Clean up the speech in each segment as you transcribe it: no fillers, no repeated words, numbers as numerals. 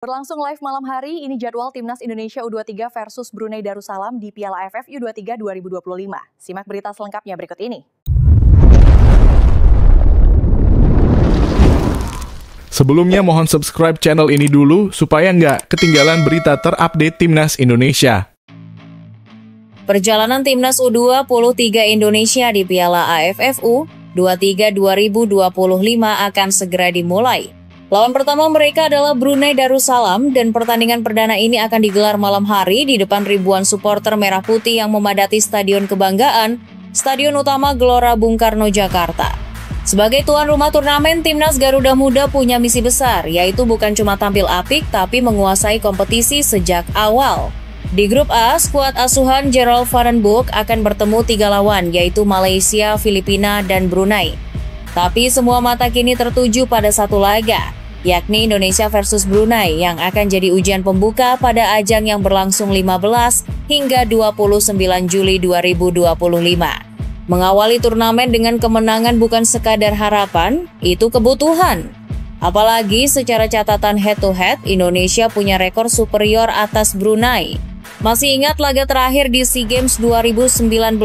Berlangsung live malam hari, ini jadwal Timnas Indonesia U23 versus Brunei Darussalam di Piala AFF U23 2025. Simak berita selengkapnya berikut ini. Sebelumnya mohon subscribe channel ini dulu supaya nggak ketinggalan berita terupdate Timnas Indonesia. Perjalanan Timnas U23 Indonesia di Piala AFF U23 2025 akan segera dimulai. Lawan pertama mereka adalah Brunei Darussalam dan pertandingan perdana ini akan digelar malam hari di depan ribuan supporter Merah Putih yang memadati Stadion Kebanggaan, Stadion Utama Gelora Bung Karno, Jakarta. Sebagai tuan rumah turnamen, Timnas Garuda Muda punya misi besar, yaitu bukan cuma tampil apik tapi menguasai kompetisi sejak awal. Di grup A, skuad asuhan Gerald Van den Bosch akan bertemu 3 lawan, yaitu Malaysia, Filipina, dan Brunei. Tapi semua mata kini tertuju pada satu laga, yakni Indonesia versus Brunei yang akan jadi ujian pembuka pada ajang yang berlangsung 15 hingga 29 Juli 2025. Mengawali turnamen dengan kemenangan bukan sekadar harapan, itu kebutuhan. Apalagi secara catatan head-to-head, Indonesia punya rekor superior atas Brunei. Masih ingat laga terakhir di SEA Games 2019,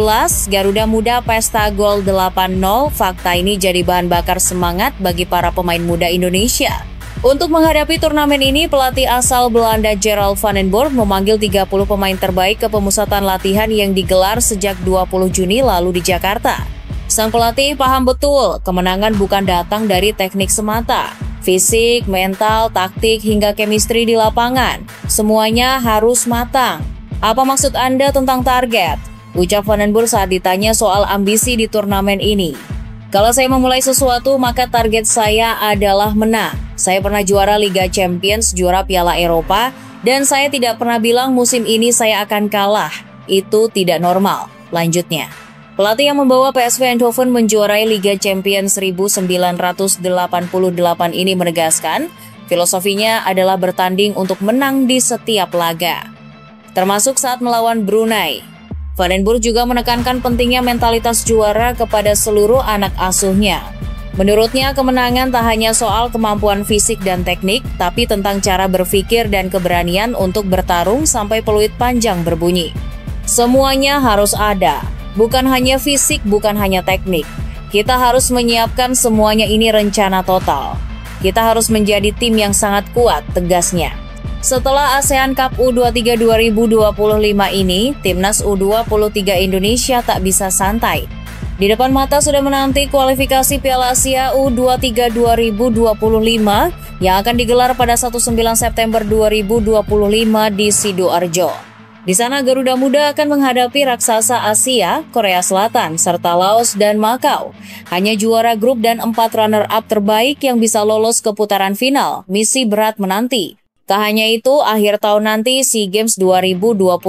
Garuda Muda pesta gol 8-0, fakta ini jadi bahan bakar semangat bagi para pemain muda Indonesia. Untuk menghadapi turnamen ini, pelatih asal Belanda Gerald Van den Bosch memanggil 30 pemain terbaik ke pemusatan latihan yang digelar sejak 20 Juni lalu di Jakarta. Sang pelatih paham betul, kemenangan bukan datang dari teknik semata. Fisik, mental, taktik, hingga chemistry di lapangan, semuanya harus matang. Apa maksud Anda tentang target? Ucap Van den Bosch saat ditanya soal ambisi di turnamen ini. Kalau saya memulai sesuatu, maka target saya adalah menang. Saya pernah juara Liga Champions, juara Piala Eropa, dan saya tidak pernah bilang musim ini saya akan kalah. Itu tidak normal. Lanjutnya. Pelatih yang membawa PSV Eindhoven menjuarai Liga Champions 1988 ini menegaskan, filosofinya adalah bertanding untuk menang di setiap laga, termasuk saat melawan Brunei. Van den Bosch juga menekankan pentingnya mentalitas juara kepada seluruh anak asuhnya. Menurutnya, kemenangan tak hanya soal kemampuan fisik dan teknik, tapi tentang cara berpikir dan keberanian untuk bertarung sampai peluit panjang berbunyi. Semuanya harus ada. Bukan hanya fisik, bukan hanya teknik. Kita harus menyiapkan semuanya ini rencana total. Kita harus menjadi tim yang sangat kuat, tegasnya. Setelah ASEAN Cup U23 2025 ini, Timnas U23 Indonesia tak bisa santai. Di depan mata sudah menanti kualifikasi Piala Asia U23 2025 yang akan digelar pada 19 September 2025 di Sidoarjo. Di sana Garuda Muda akan menghadapi raksasa Asia, Korea Selatan, serta Laos dan Makau. Hanya juara grup dan 4 runner-up terbaik yang bisa lolos ke putaran final. Misi berat menanti. Tak hanya itu, akhir tahun nanti SEA Games 2025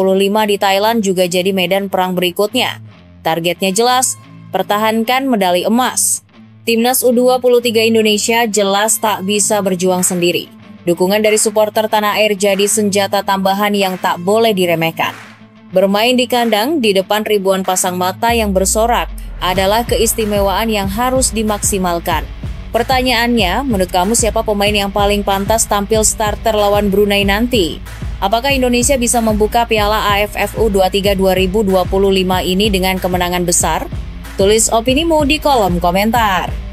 di Thailand juga jadi medan perang berikutnya. Targetnya jelas, pertahankan medali emas. Timnas U23 Indonesia jelas tak bisa berjuang sendiri. Dukungan dari supporter tanah air jadi senjata tambahan yang tak boleh diremehkan. Bermain di kandang di depan ribuan pasang mata yang bersorak adalah keistimewaan yang harus dimaksimalkan. Pertanyaannya, menurut kamu siapa pemain yang paling pantas tampil starter lawan Brunei nanti? Apakah Indonesia bisa membuka Piala AFF U23 2025 ini dengan kemenangan besar? Tulis opinimu di kolom komentar.